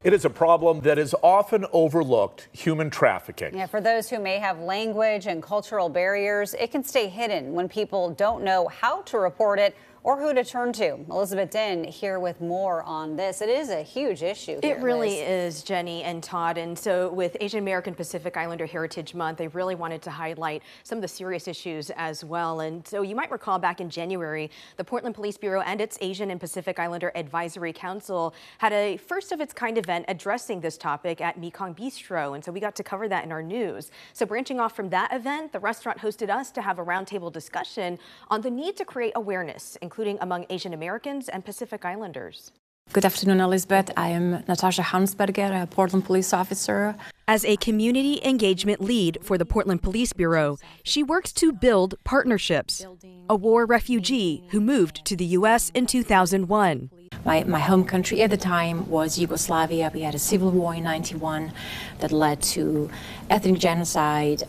It is a problem that is often overlooked, human trafficking. Yeah, for those who may have language and cultural barriers, it can stay hidden when people don't know how to report it or who to turn to. Elizabeth Din here with more on this. It is a huge issue here, It really Liz. is, Jenny and Todd. And so with Asian American Pacific Islander Heritage Month, they really wanted to highlight some of the serious issues as well. And so you might recall back in January, the Portland Police Bureau and its Asian and Pacific Islander Advisory Council had a first of its kind event addressing this topic at Mekong Bistro. And so we got to cover that in our news. So branching off from that event, the restaurant hosted us to have a roundtable discussion on the need to create awareness, including among Asian Americans and Pacific Islanders. Good afternoon, Elizabeth. I am Natasha Hansberger, a Portland police officer. As a community engagement lead for the Portland Police Bureau, she works to build partnerships. A war refugee who moved to the U.S. in 2001. My home country at the time was Yugoslavia. We had a civil war in '91 that led to ethnic genocide,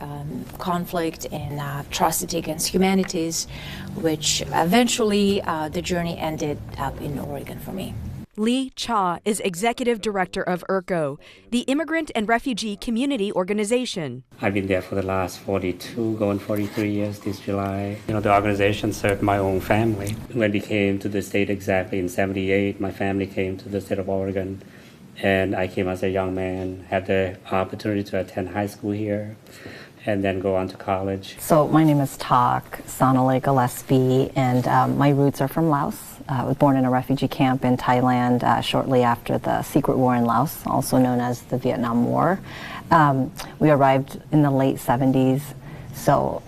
conflict, and atrocity against humanities, which eventually the journey ended up in Oregon for me. Lee Cha is executive director of IRCO, the Immigrant and Refugee Community Organization. I've been there for the last 42, going 43 years this July. The organization served my own family. When we came to the state exactly in '78, my family came to the state of Oregon, and I came as a young man, had the opportunity to attend high school here, and then go on to college. So my name is Tak Sanole Gillespie, and my roots are from Laos. I was born in a refugee camp in Thailand shortly after the secret war in Laos, also known as the Vietnam War. We arrived in the late 70s, so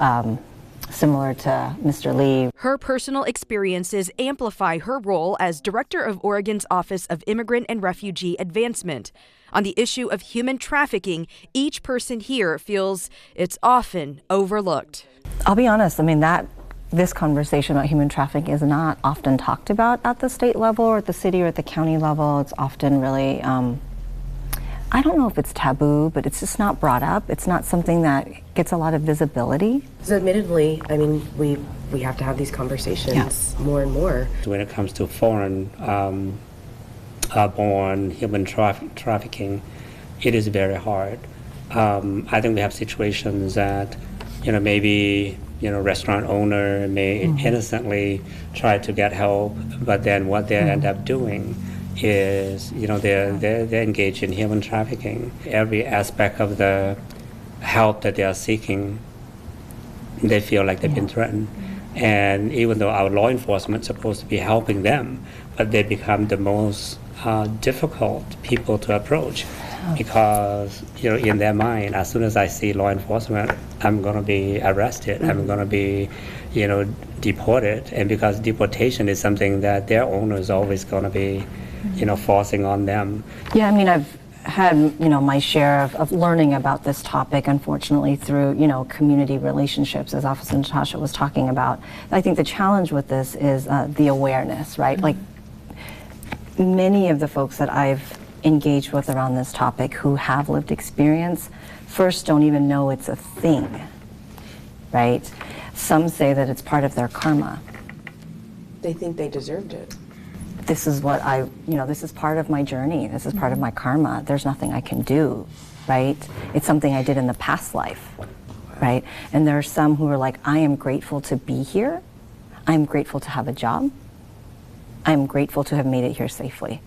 similar to Mr. Lee. Her personal experiences amplify her role as director of Oregon's Office of Immigrant and Refugee Advancement. On the issue of human trafficking, each person here feels it's often overlooked. I'll be honest, this conversation about human trafficking is not often talked about at the state level or at the city or at the county level. It's often really, I don't know if it's taboo, but it's just not brought up. It's not something that gets a lot of visibility. So admittedly, we have to have these conversations more and more. When it comes to foreign born human trafficking, it is very hard. I think we have situations that, maybe restaurant owner may innocently try to get help, but then what they end up doing is, they're engaged in human trafficking. Every aspect of the help that they are seeking, they feel like they've been threatened. And even though our law enforcement is supposed to be helping them, but they become the most difficult people to approach, because in their mind, as soon as I see law enforcement, I'm going to be arrested. I'm going to be deported, and because deportation is something that their owner is always going to be forcing on them. Yeah, I've had my share of learning about this topic, unfortunately, through community relationships, as Officer Natasha was talking about. I think the challenge with this is the awareness, right? Like, many of the folks that I've engaged with around this topic who have lived experience first don't even know it's a thing, right? Some say that it's part of their karma. They think they deserved it. This is what this is part of my journey. This is part of my karma. There's nothing I can do, right? It's something I did in the past life, right? And there are some who are like, I am grateful to be here. I'm grateful to have a job. I'm grateful to have made it here safely.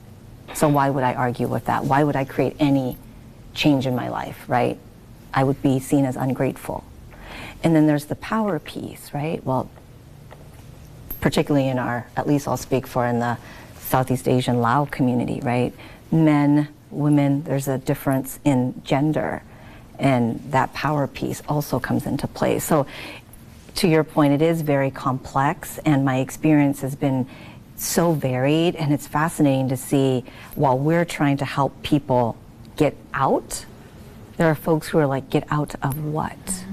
So why would I argue with that? Why would I create any change in my life, right? I would be seen as ungrateful. And then there's the power piece, right? Well, particularly in at least I'll speak for in the Southeast Asian Lao community, right? Men, women, there's a difference in gender, and that power piece also comes into play. So to your point, it is very complex, and my experience has been so varied, and it's fascinating to see, while we're trying to help people get out, there are folks who are like, get out of what?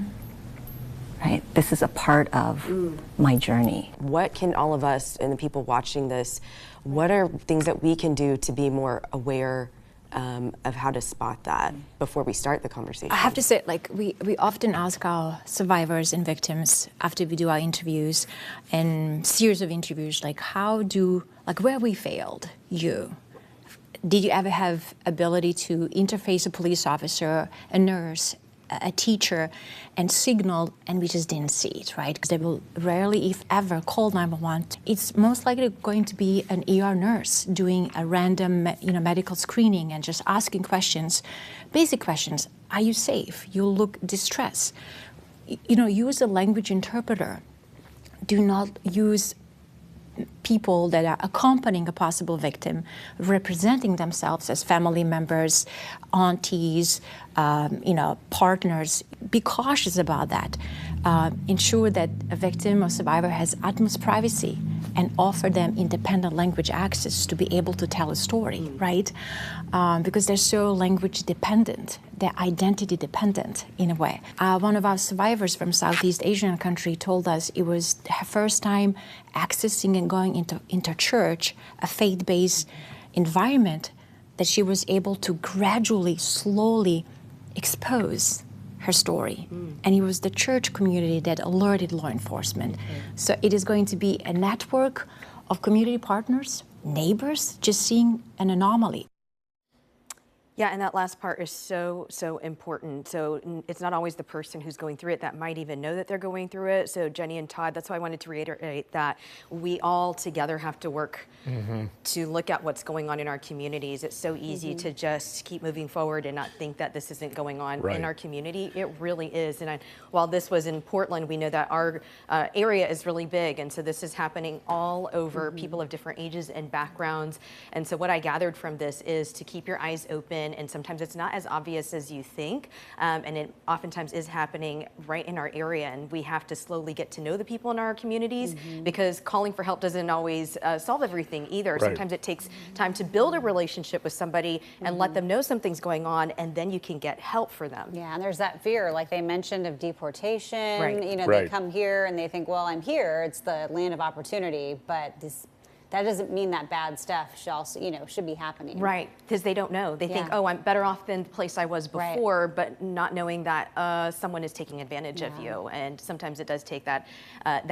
Right? This is a part of my journey. What can all of us and the people watching this, what are things that we can do to be more aware of how to spot that before we start the conversation? I have to say, we often ask our survivors and victims after we do our interviews and series of interviews, where we failed you. did you ever have ability to interface a police officer, a nurse, a teacher, and signal, and we just didn't see it, right? Because they will rarely, if ever, call 911. It's most likely going to be an ER nurse doing a random, medical screening and just asking questions, basic questions. Are you safe? You look distressed. Use a language interpreter. Do not use people that are accompanying a possible victim, representing themselves as family members, aunties, partners. Be cautious about that. Ensure that a victim or survivor has utmost privacy and offer them independent language access to be able to tell a story, right? Because they're so language dependent, they're identity dependent in a way. One of our survivors from Southeast Asian country told us it was her first time accessing and going into church, a faith-based environment, that she was able to gradually, slowly expose her story. And it was the church community that alerted law enforcement. So it is going to be a network of community partners, neighbors, just seeing an anomaly. Yeah, and that last part is so important. So it's not always the person who's going through it that might even know that they're going through it. So Jenny and Todd, that's why I wanted to reiterate that we all together have to work to look at what's going on in our communities. It's so easy to just keep moving forward and not think that this isn't going on in our community. It really is. And while this was in Portland, we know that our area is really big. And so this is happening all over, people of different ages and backgrounds. And so what I gathered from this is to keep your eyes open. And sometimes it's not as obvious as you think, and it oftentimes is happening right in our area, and we have to slowly get to know the people in our communities, because calling for help doesn't always solve everything either. Right. Sometimes it takes time to build a relationship with somebody and let them know something's going on, and then you can get help for them. Yeah, and there's that fear, like they mentioned, of deportation. Right. They come here and they think, well, I'm here, it's the land of opportunity, but that doesn't mean that bad stuff should also, should be happening. Right, because they don't know. They think, oh, I'm better off than the place I was before, but not knowing that someone is taking advantage of you. And sometimes it does take that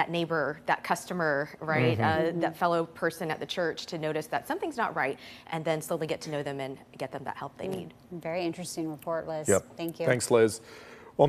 neighbor, that customer, right, that fellow person at the church to notice that something's not right, and then slowly get to know them and get them that help they need. Very interesting report, Liz. Yep. Thank you. Thanks, Liz. Well,